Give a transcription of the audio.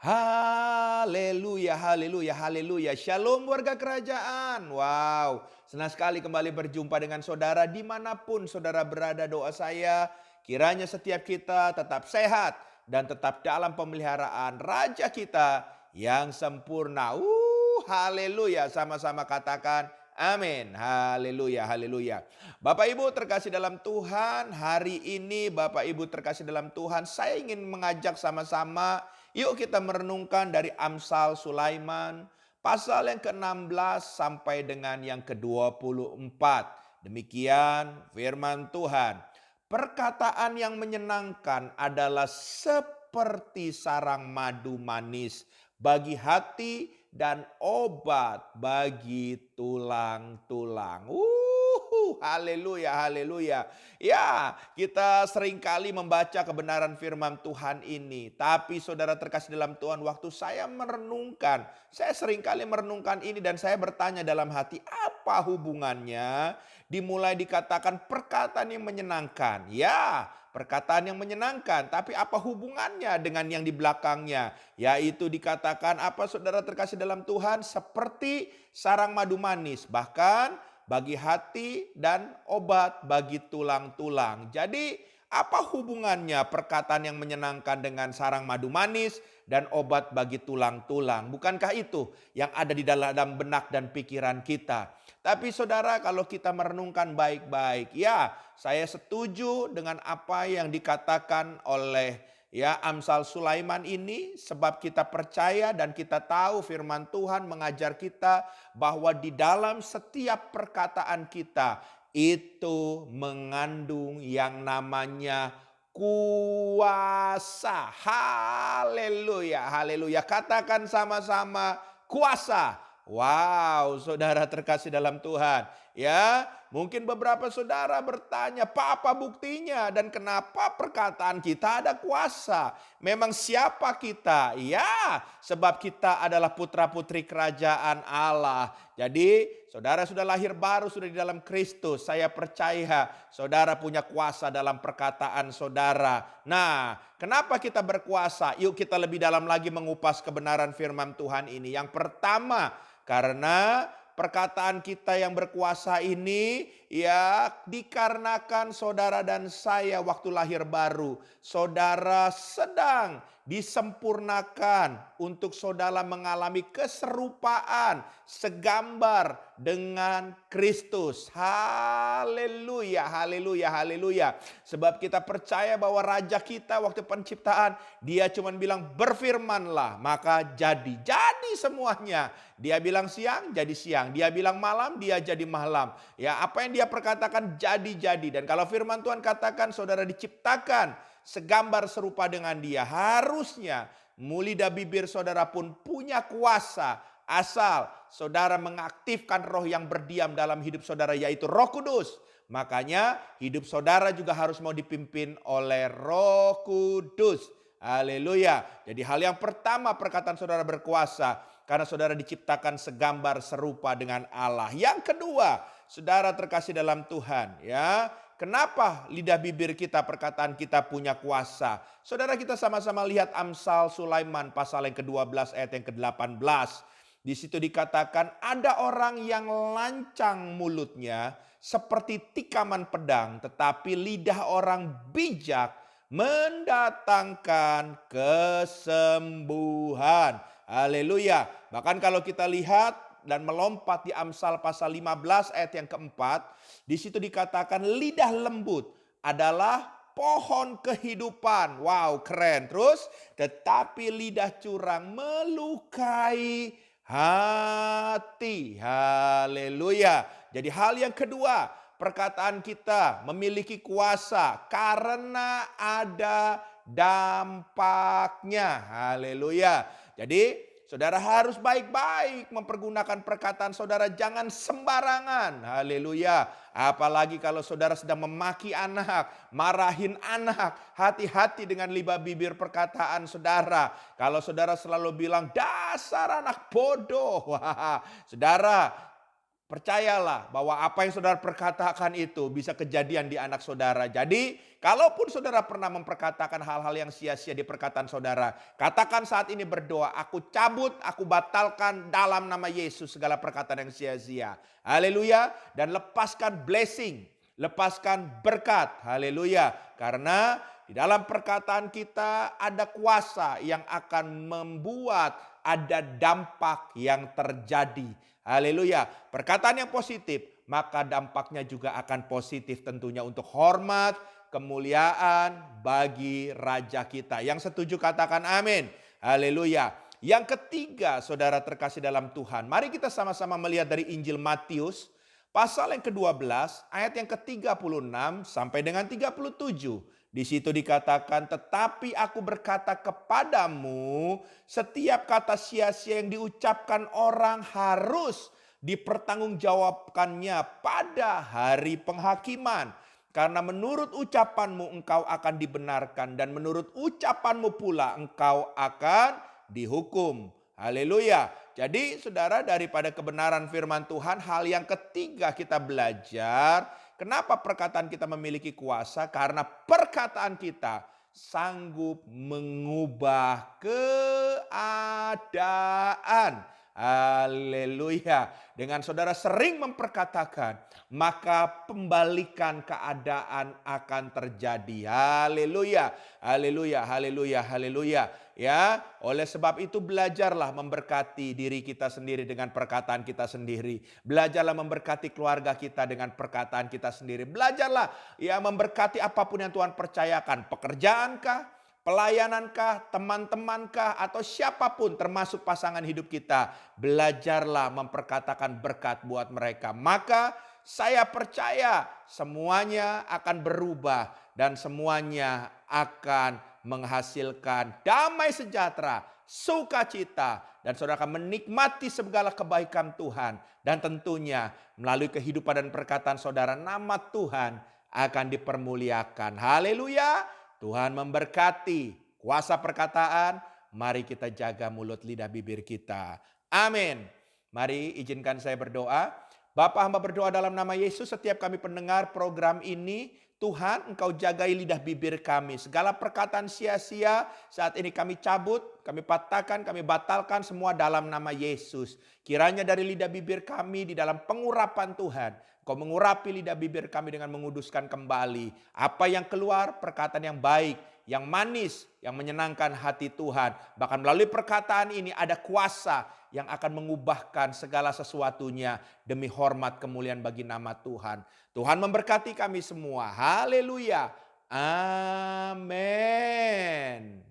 Haleluya, haleluya, haleluya. Shalom warga kerajaan. Wow, senang sekali kembali berjumpa dengan saudara dimanapun saudara berada. Doa saya kiranya setiap kita tetap sehat dan tetap dalam pemeliharaan Raja kita yang sempurna. Haleluya. Sama-sama katakan amin. Haleluya, haleluya. Bapak Ibu terkasih dalam Tuhan, hari ini Bapak Ibu terkasih dalam Tuhan, saya ingin mengajak sama-sama. Yuk kita merenungkan dari Amsal Sulaiman, pasal yang ke-16 sampai dengan yang ke-24. Demikian firman Tuhan. Perkataan yang menyenangkan adalah seperti sarang madu manis bagi hati dan obat bagi tulang-tulang. Haleluya, haleluya. Ya, kita seringkali membaca kebenaran firman Tuhan ini. Tapi saudara terkasih dalam Tuhan, waktu saya seringkali merenungkan ini dan saya bertanya dalam hati, apa hubungannya? Dimulai dikatakan perkataan yang menyenangkan. Ya, perkataan yang menyenangkan. Tapi apa hubungannya dengan yang di belakangnya? Yaitu dikatakan apa saudara terkasih dalam Tuhan? Seperti sarang madu manis. Bahkan bagi hati dan obat bagi tulang-tulang. Jadi apa hubungannya perkataan yang menyenangkan dengan sarang madu manis dan obat bagi tulang-tulang? Bukankah itu yang ada di dalam benak dan pikiran kita? Tapi saudara, kalau kita merenungkan baik-baik, ya saya setuju dengan apa yang dikatakan oleh Amsal Sulaiman ini, sebab kita percaya dan kita tahu firman Tuhan mengajar kita bahwa di dalam setiap perkataan kita itu mengandung yang namanya kuasa. Haleluya, haleluya. Katakan sama-sama kuasa. Wow, saudara terkasih dalam Tuhan. Ya, mungkin beberapa saudara bertanya, apa buktinya dan kenapa perkataan kita ada kuasa? Memang siapa kita? Ya, sebab kita adalah putra-putri kerajaan Allah. Jadi, saudara sudah lahir baru, sudah di dalam Kristus. Saya percaya saudara punya kuasa dalam perkataan saudara. Nah, kenapa kita berkuasa? Yuk kita lebih dalam lagi mengupas kebenaran firman Tuhan ini. Yang pertama, karena perkataan kita yang berkuasa ini dikarenakan saudara dan saya waktu lahir baru. Saudara sedang disempurnakan untuk saudara mengalami keserupaan segambar dengan Kristus. Haleluya, haleluya, haleluya. Sebab kita percaya bahwa Raja kita waktu penciptaan, dia cuma bilang berfirmanlah, maka jadi. Jadi semuanya. Dia bilang siang, jadi siang. Dia bilang malam, dia jadi malam. Ya, apa yang dia perkatakan jadi. Dan kalau firman Tuhan katakan saudara diciptakan segambar serupa dengan dia, harusnya lidah bibir saudara pun punya kuasa asal saudara mengaktifkan roh yang berdiam dalam hidup saudara, yaitu Roh Kudus. Makanya hidup saudara juga harus mau dipimpin oleh Roh Kudus. Haleluya. Jadi hal yang pertama, perkataan saudara berkuasa karena saudara diciptakan segambar serupa dengan Allah. Yang kedua, saudara terkasih dalam Tuhan, kenapa lidah bibir kita, perkataan kita punya kuasa? Saudara, kita sama-sama lihat Amsal Sulaiman pasal yang ke-12 ayat yang ke-18. Di situ dikatakan ada orang yang lancang mulutnya seperti tikaman pedang, tetapi lidah orang bijak mendatangkan kesembuhan. Haleluya. Bahkan kalau kita lihat dan melompat di Amsal pasal 15 ayat yang keempat, di situ dikatakan lidah lembut adalah pohon kehidupan. Wow, keren. Terus, tetapi lidah curang melukai hati. Haleluya. Jadi hal yang kedua, perkataan kita memiliki kuasa karena ada dampaknya. Haleluya. Jadi saudara harus baik-baik mempergunakan perkataan saudara, jangan sembarangan. Haleluya. Apalagi kalau saudara sedang memaki anak, marahin anak, hati-hati dengan lidah bibir perkataan saudara. Kalau saudara selalu bilang dasar anak bodoh, saudara Percayalah bahwa apa yang saudara perkatakan itu bisa kejadian di anak saudara. Jadi, kalaupun saudara pernah memperkatakan hal-hal yang sia-sia di perkataan saudara, katakan saat ini berdoa, aku cabut, aku batalkan dalam nama Yesus segala perkataan yang sia-sia. Haleluya. Dan lepaskan blessing, lepaskan berkat. Haleluya. Karena di dalam perkataan kita ada kuasa yang akan membuat ada dampak yang terjadi. Haleluya. Perkataan yang positif, maka dampaknya juga akan positif tentunya untuk hormat, kemuliaan bagi Raja kita. Yang setuju katakan amin. Haleluya. Yang ketiga, saudara terkasih dalam Tuhan, mari kita sama-sama melihat dari Injil Matius pasal yang ke-12 ayat yang ke-36 sampai dengan 37. Di situ dikatakan, tetapi aku berkata kepadamu, setiap kata sia-sia yang diucapkan orang harus dipertanggungjawabkannya pada hari penghakiman. Karena menurut ucapanmu engkau akan dibenarkan, dan menurut ucapanmu pula engkau akan dihukum. Haleluya. Jadi saudara, daripada kebenaran firman Tuhan, hal yang ketiga kita belajar, kenapa perkataan kita memiliki kuasa? Karena perkataan kita sanggup mengubah keadaan. Haleluya. Dengan saudara sering memperkatakan, maka pembalikan keadaan akan terjadi. Haleluya. Haleluya, haleluya, haleluya. Ya, oleh sebab itu belajarlah memberkati diri kita sendiri dengan perkataan kita sendiri. Belajarlah memberkati keluarga kita dengan perkataan kita sendiri. Belajarlah ya memberkati apapun yang Tuhan percayakan. Pekerjaankah, pelayanankah, teman-temankah, atau siapapun termasuk pasangan hidup kita. Belajarlah memperkatakan berkat buat mereka. Maka saya percaya semuanya akan berubah dan semuanya akan menghasilkan damai sejahtera, sukacita, dan saudara akan menikmati segala kebaikan Tuhan. Dan tentunya melalui kehidupan dan perkataan saudara, nama Tuhan akan dipermuliakan. Haleluya. Tuhan memberkati kuasa perkataan. Mari kita jaga mulut lidah bibir kita. Amin. Mari izinkan saya berdoa. Bapa, hamba berdoa dalam nama Yesus, setiap kami pendengar program ini, Tuhan, Engkau jagai lidah bibir kami. Segala perkataan sia-sia saat ini kami cabut, kami patahkan, kami batalkan semua dalam nama Yesus. Kiranya dari lidah bibir kami di dalam pengurapan Tuhan, Engkau mengurapi lidah bibir kami dengan menguduskan kembali. Apa yang keluar, perkataan yang baik, yang manis, yang menyenangkan hati Tuhan. Bahkan melalui perkataan ini ada kuasa yang akan mengubahkan segala sesuatunya demi hormat kemuliaan bagi nama Tuhan. Tuhan memberkati kami semua. Haleluya. Amin.